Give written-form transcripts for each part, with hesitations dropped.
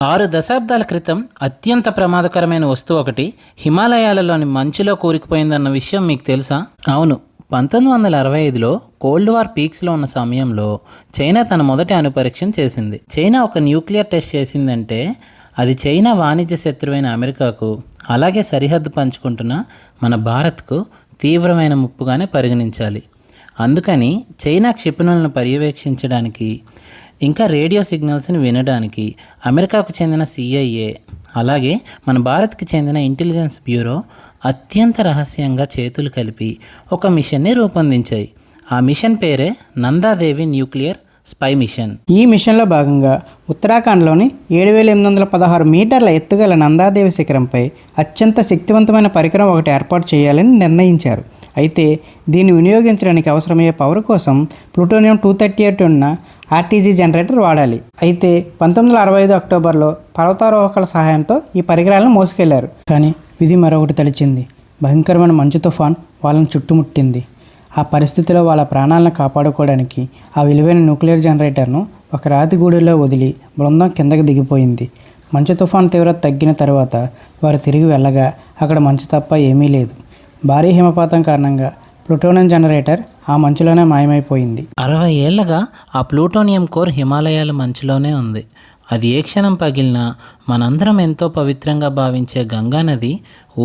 6 దశాబ్దాల క్రితం అత్యంత ప్రమాదకరమైన వస్తువు ఒకటి హిమాలయాలలోని మంచులో కూరుకుపోయిందన్న విషయం మీకు తెలుసా? అవును, 1965లో కోల్డ్ వార్ పీక్స్లో ఉన్న సమయంలో చైనా తన మొదటి అణుపరీక్షను చేసింది. చైనా ఒక న్యూక్లియర్ టెస్ట్ చేసిందంటే అది చైనా వాణిజ్య శత్రువైన అమెరికాకు, అలాగే సరిహద్దు పంచుకుంటున్న మన భారత్కు తీవ్రమైన ముప్పుగానే పరిగణించాలి. అందుకని చైనా క్షిపణులను పర్యవేక్షించడానికి, ఇంకా రేడియో సిగ్నల్స్ని వినడానికి అమెరికాకు చెందిన CIA, అలాగే మన భారత్కి చెందిన ఇంటెలిజెన్స్ బ్యూరో అత్యంత రహస్యంగా చేతులు కలిపి ఒక మిషన్ని రూపొందించాయి. ఆ మిషన్ పేరే నందాదేవి న్యూక్లియర్ స్పై మిషన్. ఈ మిషన్లో భాగంగా ఉత్తరాఖండ్లోని 7,816 మీటర్ల ఎత్తుగల నందాదేవి శిఖరంపై అత్యంత శక్తివంతమైన పరికరం ఒకటి ఏర్పాటు చేయాలని నిర్ణయించారు. అయితే దీన్ని వినియోగించడానికి అవసరమయ్యే పవర్ కోసం ప్లూటోనియం 238 ఉన్న RTG జనరేటర్ వాడాలి. అయితే 1965 అక్టోబర్లో పర్వతారోహకుల సహాయంతో ఈ పరికరాలను మోసుకెళ్లారు. కానీ విధి మరొకటి తలిచింది. భయంకరమైన మంచు తుఫాన్ వాళ్ళని చుట్టుముట్టింది. ఆ పరిస్థితిలో వాళ్ళ ప్రాణాలను కాపాడుకోవడానికి ఆ విలువైన న్యూక్లియర్ జనరేటర్ను ఒక రాతి గూడులో వదిలి బృందం కిందకి దిగిపోయింది. మంచు తుఫాన్ తీవ్రత తగ్గిన తర్వాత వారు తిరిగి వెళ్ళగా అక్కడ మంచు తప్ప ఏమీ లేదు. భారీ హిమపాతం కారణంగా ప్లూటోనియం జనరేటర్ ఆ మంచులోనే మాయమైపోయింది. 60 ఏళ్లగా ఆ ప్లూటోనియం కోర్ హిమాలయాల మంచులోనే ఉంది. అది ఏ క్షణం పగిలినా మనందరం ఎంతో పవిత్రంగా భావించే గంగానది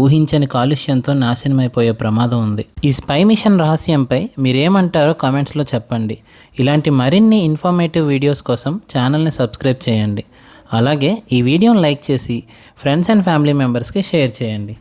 ఊహించని కాలుష్యంతో నాశనమైపోయే ప్రమాదం ఉంది. ఈ స్పై మిషన్ రహస్యంపై మీరేమంటారో కామెంట్స్లో చెప్పండి. ఇలాంటి మరిన్ని ఇన్ఫర్మేటివ్ వీడియోస్ కోసం ఛానల్ని సబ్స్క్రైబ్ చేయండి. అలాగే ఈ వీడియోని లైక్ చేసి ఫ్రెండ్స్ అండ్ ఫ్యామిలీ మెంబర్స్కి షేర్ చేయండి.